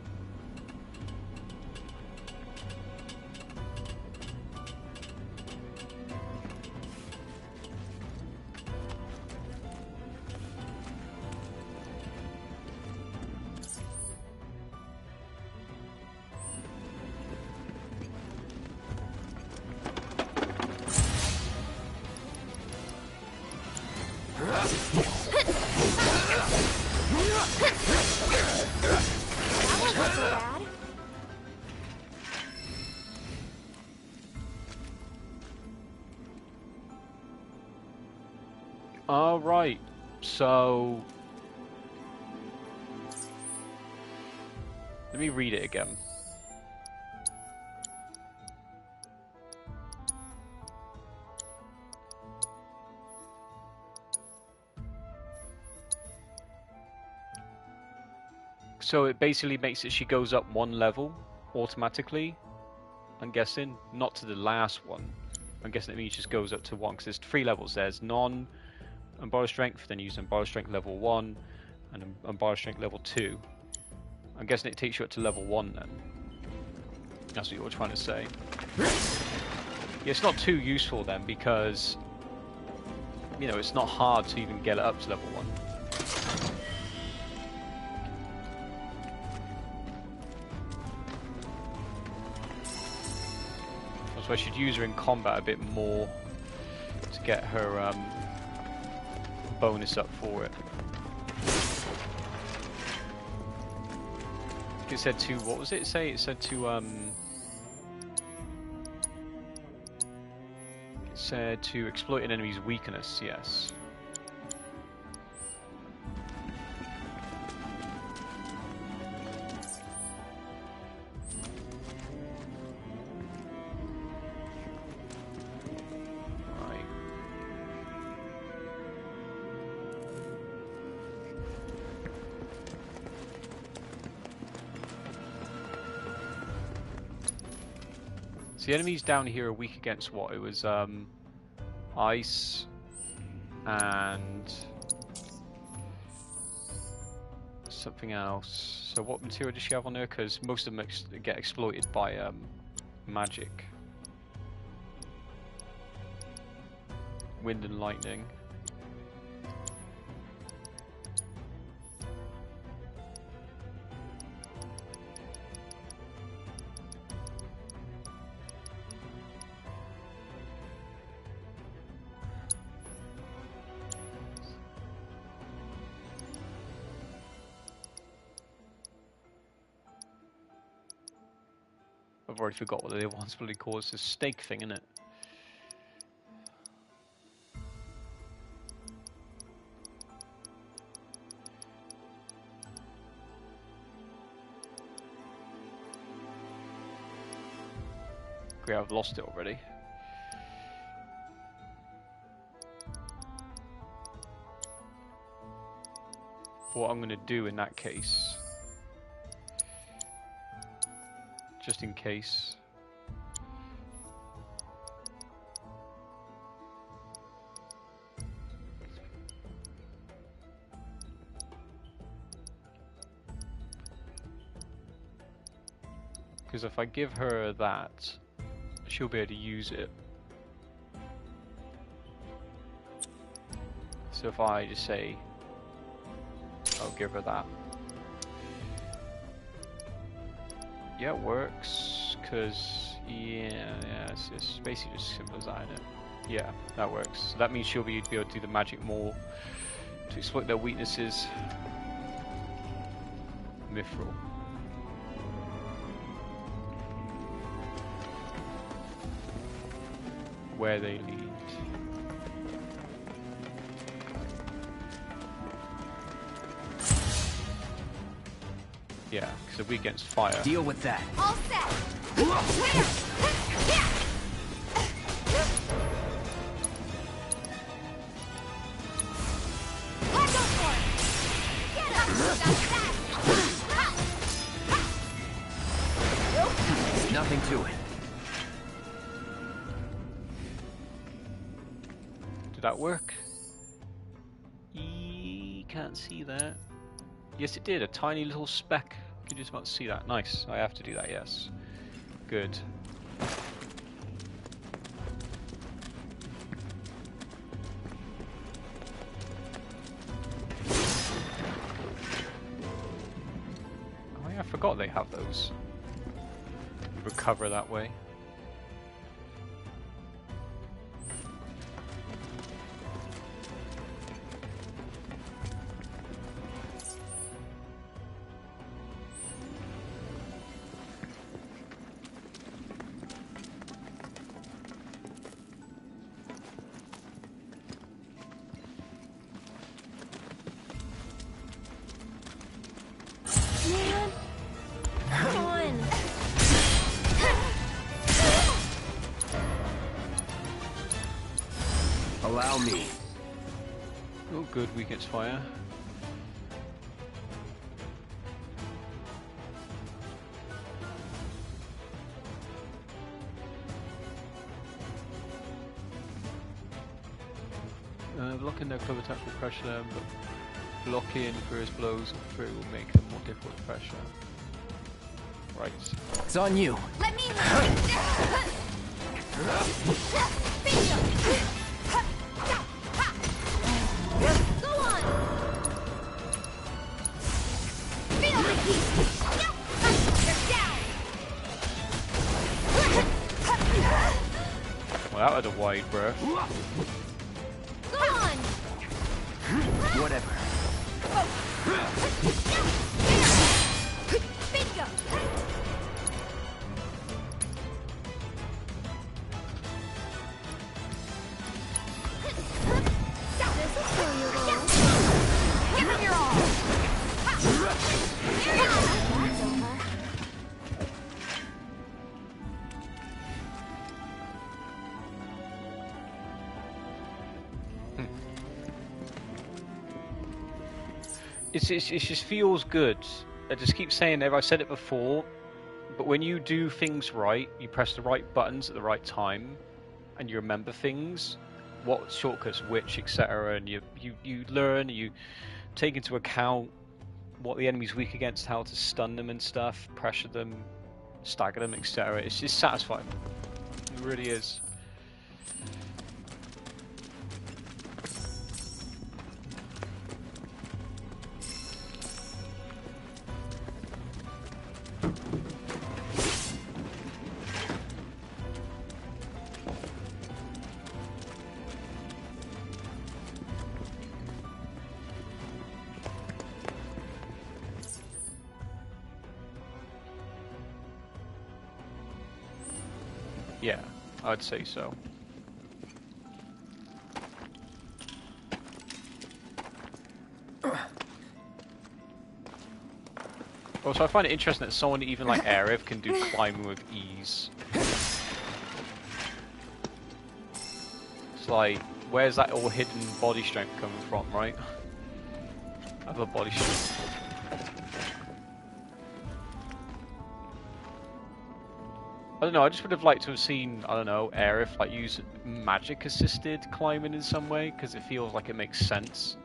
Alright, so let me read it again. So it basically makes it she goes up one level automatically, I'm guessing, not to the last one. I'm guessing it means it just goes up to 1, because there's 3 levels. There's non-unborrowed strength, then you use unborrowed strength level 1, and unborrowed strength level 2. I'm guessing it takes you up to level 1 then. That's what you're trying to say. Yeah, it's not too useful then, because, you know, it's not hard to even get it up to level 1. So I should use her in combat a bit more to get her bonus up for it. It said to, what was it say? It said to it said to exploit an enemy's weakness, yes. So the enemies down here are weak against what? It was ice and something else. So what material does she have on her? Because most of them get exploited by magic. Wind and lightning. I've already forgot what the other one's really called. It's a snake thing, isn't it? Great, I've lost it already. What I'm going to do in that case, just in case. Because if I give her that, she'll be able to use it. So if I just say, I'll give her that. Yeah, it works, because, yeah, it's basically just simple as that, isn't it? Yeah, that works. So that means she'll be able to do the magic more to exploit their weaknesses. Mithril. Where they lead. Yeah, because they're weak against fire. Deal with that. All set. Let's go for it. Get up. That's that. There's nothing to it. Did that work? Can't see that. Yes, it did. A tiny little speck. You just about to see that. Nice. I have to do that. Yes. Good. Oh yeah, I forgot they have those. Recover that way. Man, come on. Allow me. Oh, good. Weak against fire. Blocking their club attacks will pressure them, but blocking for his blows through will make them more difficult to pressure. Right. It's on you. Let me. Go on. Feel the heat. They're down. Well, that had a wide breath. Go on. Whatever. Bingo. This will show you wrong. Give them your all. That's over. It just feels good. I just keep saying it. I've said it before, but when you do things right, you press the right buttons at the right time, and you remember things, what shortcuts, which, etc., and you learn, you take into account what the enemy's weak against, how to stun them and stuff, pressure them, stagger them, etc. It's just satisfying. It really is. Yeah, I'd say so. Also, I find it interesting that someone even like Aerith can do climbing with ease. It's like, where's that all hidden body strength coming from, right? Other body strength. I don't know, I just would have liked to have seen, I don't know, Aerith like use magic assisted climbing in some way, because it feels like it makes sense.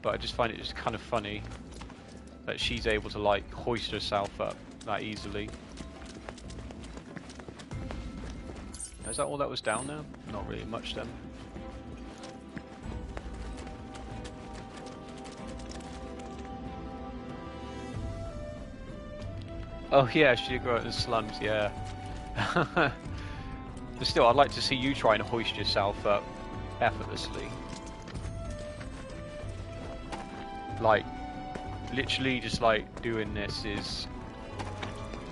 But I just find it just kind of funny that she's able to like hoist herself up that easily. Is that all that was down there? Not really much then. Oh yeah, she grew up in the slums, yeah. But still, I'd like to see you try and hoist yourself up effortlessly. Like, literally just like doing this is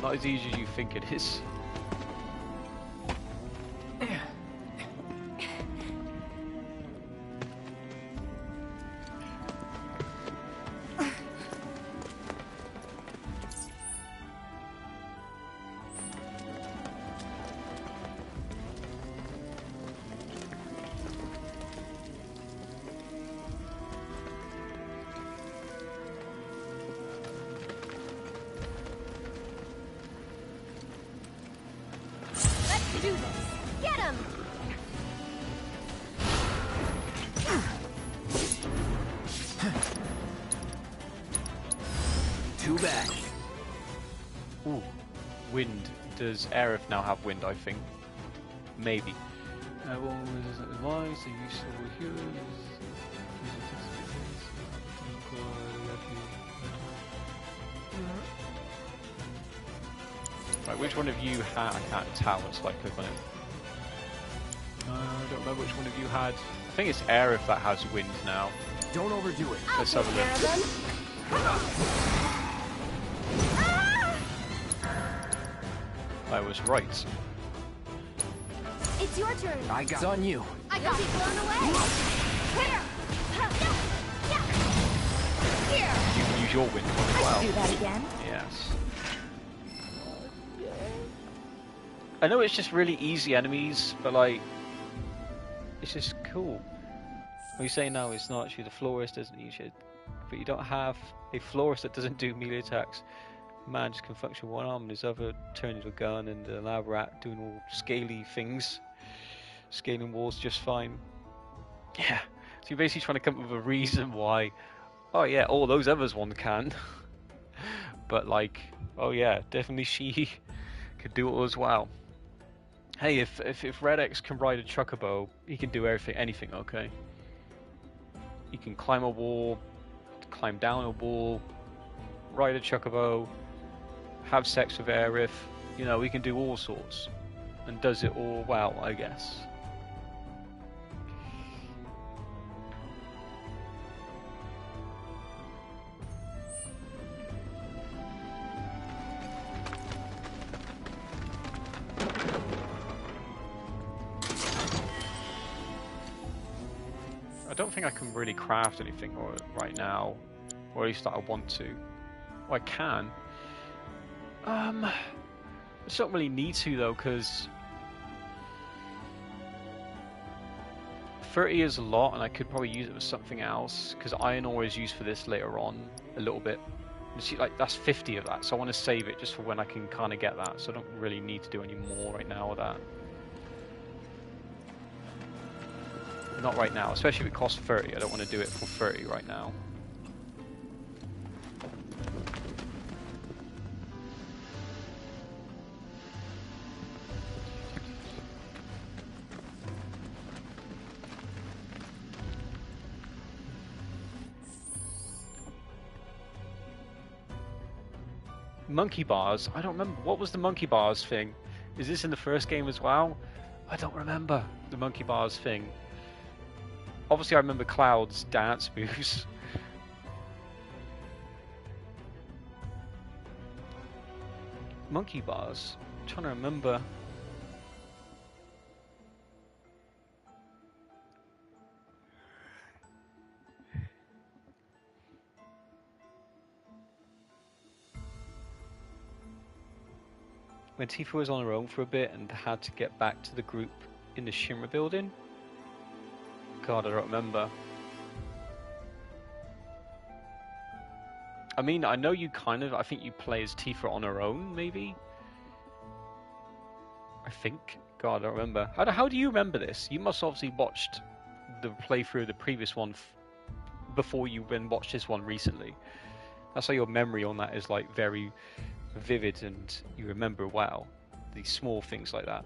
not as easy as you think it is. Get him! Too bad. Ooh, wind. Does Aerith now have wind? I think. Maybe. Well, is advised the use of heroes. Right, which one of you had? I can't tell. It's like click on it. I don't remember which one of you had. I think it's Aerith that has wind now. Don't overdo it. I'll Let's take have a care look. of them. I was right. It's your turn. I got. It's on you. I got be blown away. Here. Here. You can use your wind one as I well. should do that again. Yes. I know it's just really easy enemies, but like, it's just cool. What you say now it's not actually the florist doesn't use it, but you don't have a florist that doesn't do melee attacks. Man just can function one arm and his other turn into a gun, and the lab rat doing all scaly things, scaling walls just fine. Yeah, so you're basically trying to come up with a reason why, oh yeah, all those others one can, but like, oh yeah, definitely she could do it as well. Hey, if Red X can ride a chocobo, he can do anything, okay? He can climb a wall, climb down a wall, ride a chocobo, have sex with Aerith, you know, he can do all sorts. And does it all well, I guess. I don't think I can really craft anything right now, or at least that I want to. Well, I can. I just don't really need to though, because 30 is a lot, and I could probably use it for something else. Because iron ore is used for this later on a little bit. You see, like that's 50 of that, so I want to save it just for when I can kind of get that. So I don't really need to do any more right now with that. Not right now, especially if it costs 30. I don't want to do it for 30 right now. Monkey bars? I don't remember. What was the monkey bars thing? Is this in the first game as well? I don't remember the monkey bars thing. Obviously I remember Cloud's dance moves. Monkey bars? I'm trying to remember. When Tifa was on her own for a bit and had to get back to the group in the Shinra building? God, I don't remember. I mean, I know you I think you play as Tifa on her own, maybe? I think. God, I don't remember. How do you remember this? You must obviously watched the playthrough of the previous one before you watched this one recently. That's why your memory on that is like very vivid and you remember well. These small things like that.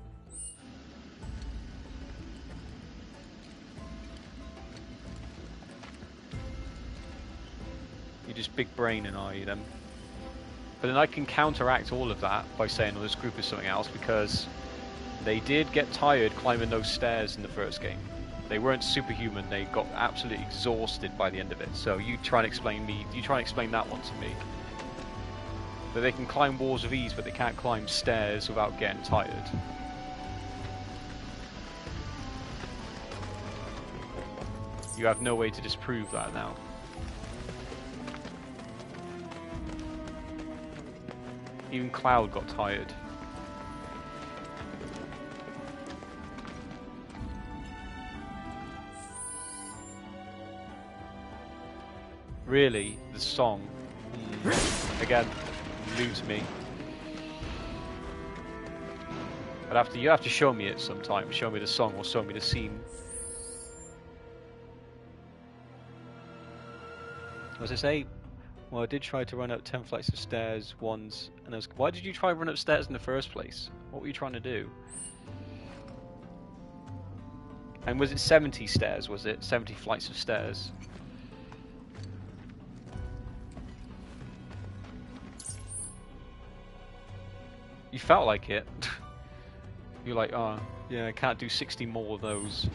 You're just big brain and are you then? But then I can counteract all of that by saying, well, this group is something else, because they did get tired climbing those stairs in the first game. They weren't superhuman, they got absolutely exhausted by the end of it. So you try and explain that one to me. That they can climb walls with ease, but they can't climb stairs without getting tired. You have no way to disprove that now. Even Cloud got tired. Really, the song, again, eludes me. But you have to show me it sometime. Show me the song or show me the scene. What does it say? Well, I did try to run up 10 flights of stairs once, and I was. Why did you try to run upstairs in the first place? What were you trying to do? And was it 70 stairs? Was it 70 flights of stairs? You felt like it. You're like, oh, yeah, I can't do 60 more of those.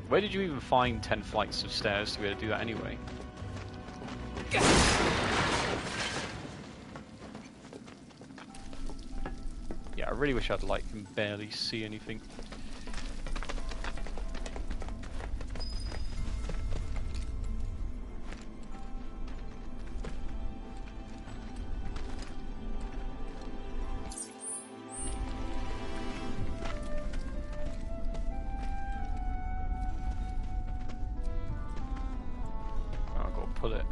Where did you even find 10 flights of stairs to be able to do that anyway? Yeah, I really wish I'd like can barely see anything. Pull it.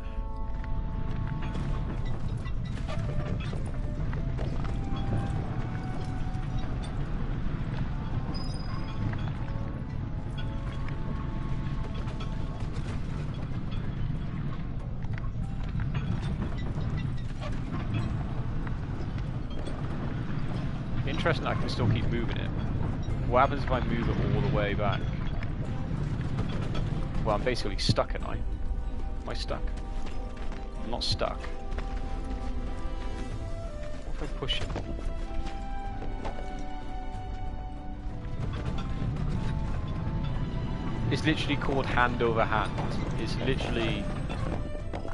Interesting, I can still keep moving it. What happens if I move it all the way back? Well, I'm basically stuck, aren't I? Am I stuck? I'm not stuck. What if I push it? It's literally called Hand Over Hand. It's literally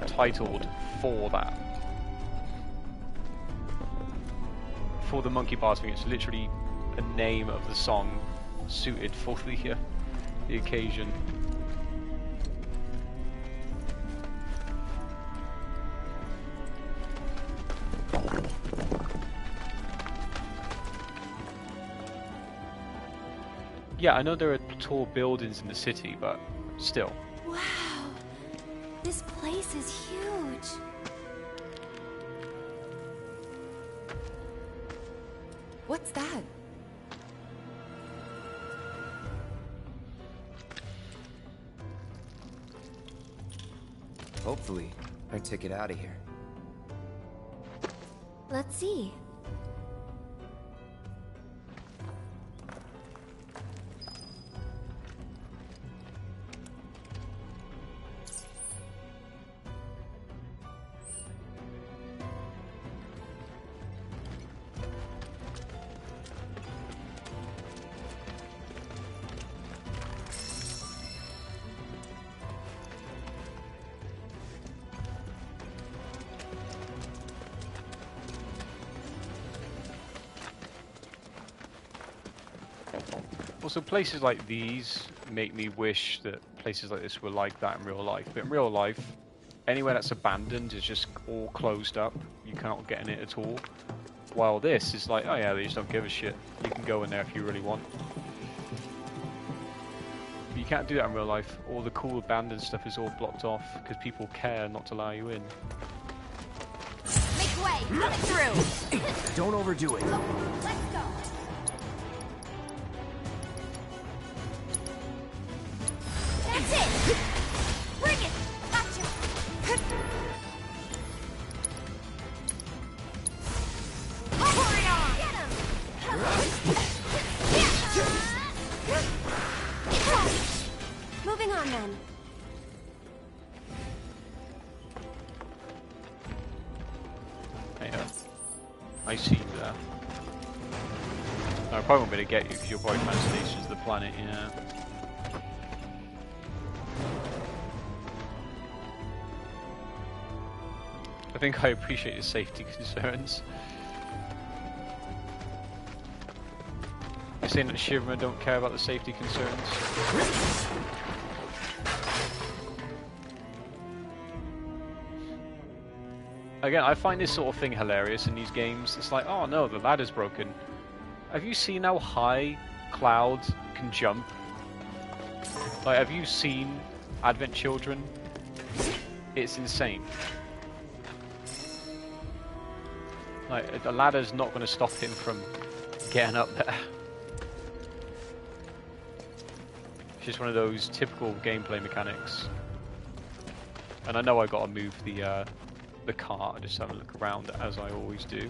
titled for that. For the monkey bars thing, it's literally a name of the song suited for the occasion. Yeah, I know there are tall buildings in the city, but still. Wow. This place is huge. What's that? Hopefully, our ticket out of here. Let's see. Also, places like these make me wish that places like this were like that in real life. But in real life, anywhere that's abandoned is just all closed up. You can't get in it at all. While this is like, oh yeah, they just don't give a shit. You can go in there if you really want. But you can't do that in real life. All the cool abandoned stuff is all blocked off because people care not to allow you in. Make way! Coming through! Don't overdo it. Let's go! That's it! Bring it! Gotcha! Hurry on! Get him! Moving on then. Yeah. I see you there. No, I probably won't be able to get you because your body translations the planet, yeah. I think I appreciate your safety concerns. You're saying that Shivra don't care about the safety concerns? Again, I find this sort of thing hilarious in these games. It's like, oh no, the ladder's broken. Have you seen how high Cloud can jump? Like, have you seen Advent Children, it's insane. Like, the ladder's not going to stop him from getting up there. It's just one of those typical gameplay mechanics. And I know I got to move the cart. I just have a look around as I always do.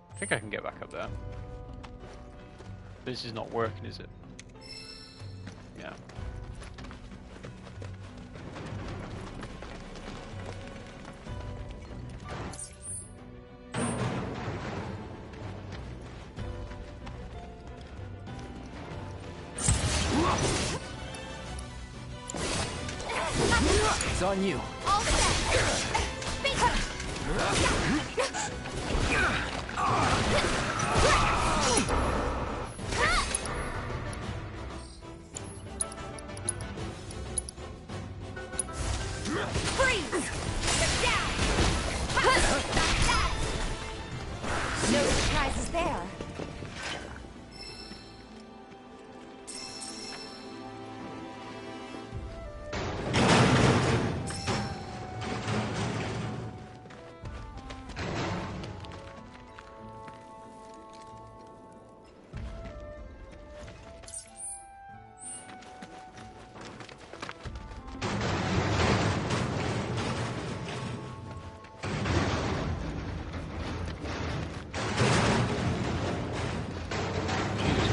I think I can get back up there. This is not working, is it? Yeah. It's on you. All set. Freeze! Get down! No surprises there.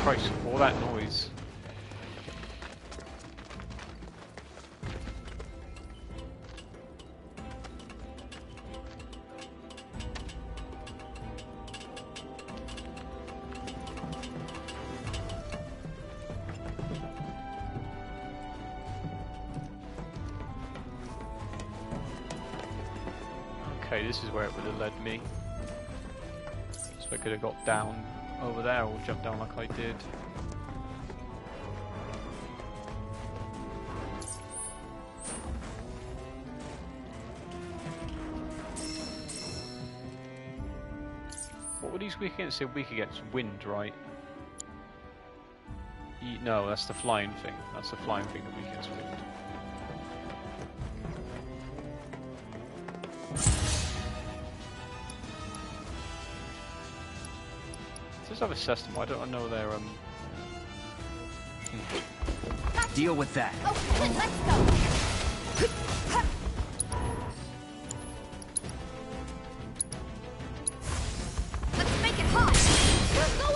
Christ, all that noise. Okay, this is where it would have led me. So I could have got down over there or jump down like I did. What were these weak against? They're weak against wind, right? No, that's the flying thing. That's the flying thing that weakens wind. Does have a system? Why don't I know their Deal with that. Okay, let's go. Let's make it hot. Go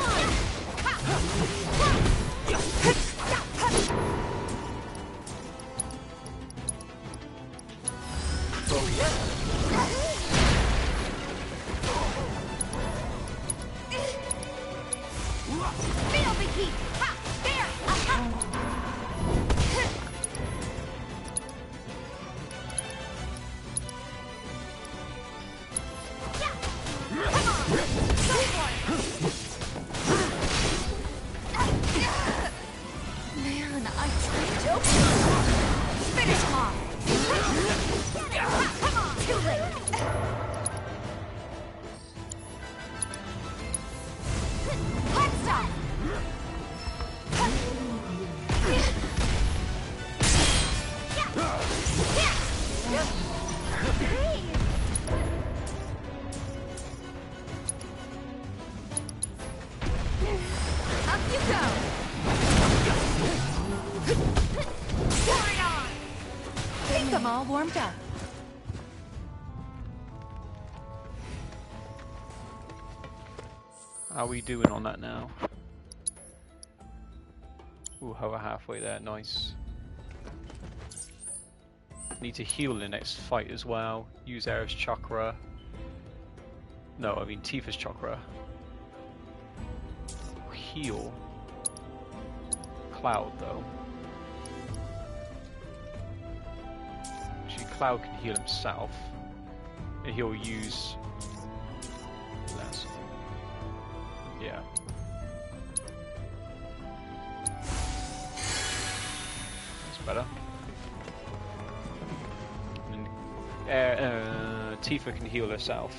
feel the heat. Ha! There! Aha! Man, I tricked you. Finish him off. Come on, too late. Hot stuff. Up you go. Carry on. Think I'm all warmed up. How are we doing on that now? Ooh, we're halfway there, nice. Need to heal in the next fight as well. Use Aerith's chakra. No, I mean Tifa's chakra. Heal. Cloud though. Actually, Cloud can heal himself. And he'll use less. Yeah. That's better. And Tifa can heal herself.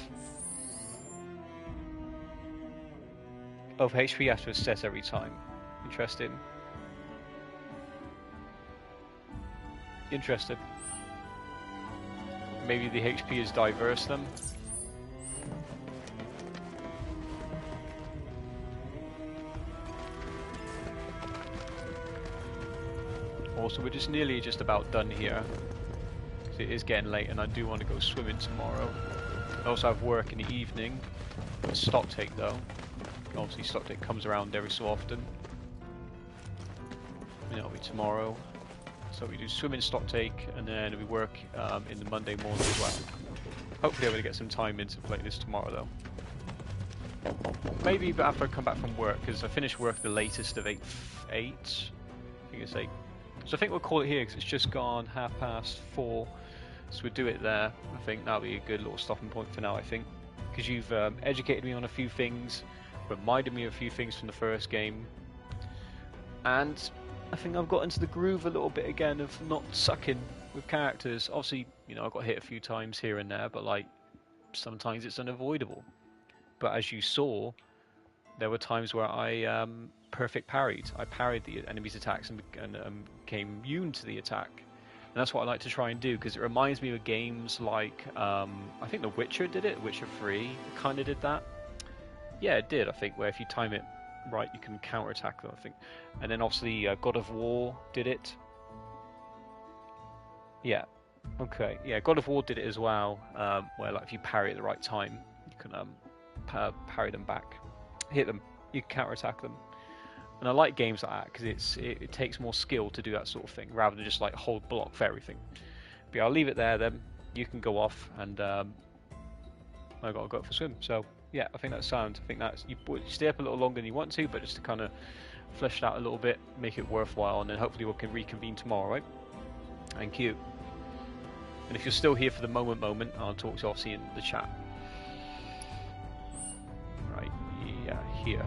Of HP you have to assess every time. Interesting. Interesting. Maybe the HP is diverse then. Also, we're just about done here. It is getting late and I do want to go swimming tomorrow. I also have work in the evening. Stock take though. Obviously stock take comes around every so often. And it'll be tomorrow. So we do swimming, stock take, and then we work in the Monday morning as well. Hopefully I'm going to get some time in to play this tomorrow though. Maybe after I come back from work, because I finish work the latest of 8. I think it's 8. So I think we'll call it here because it's just gone 4:30. So we'll do it there. I think that'll be a good little stopping point for now, I think. Because you've educated me on a few things, reminded me of a few things from the first game. And I think I've got into the groove a little bit again of not sucking with characters. Obviously, you know, I got hit a few times here and there, but like, sometimes it's unavoidable. But as you saw, there were times where I perfect parried. I parried the enemy's attacks and became immune to the attack. And that's what I like to try and do, because it reminds me of games like, I think The Witcher did it, Witcher 3 kind of did that. Yeah, it did, I think, where if you time it right, you can counterattack them, I think. And then obviously God of War did it. Yeah, okay. Yeah, God of War did it as well, where like if you parry at the right time, you can parry them back. Hit them, you can counterattack them. And I like games like that because it takes more skill to do that sort of thing rather than just like hold block for everything. But yeah, I'll leave it there then. You can go off and I gotta go for a swim. So yeah, I think that's sound. I think that's you stay up a little longer than you want to, but just to kind of flesh it out a little bit, make it worthwhile, and then hopefully we can reconvene tomorrow, right? Thank you. And if you're still here for the moment, I'll talk to you obviously in the chat. Right, yeah, here.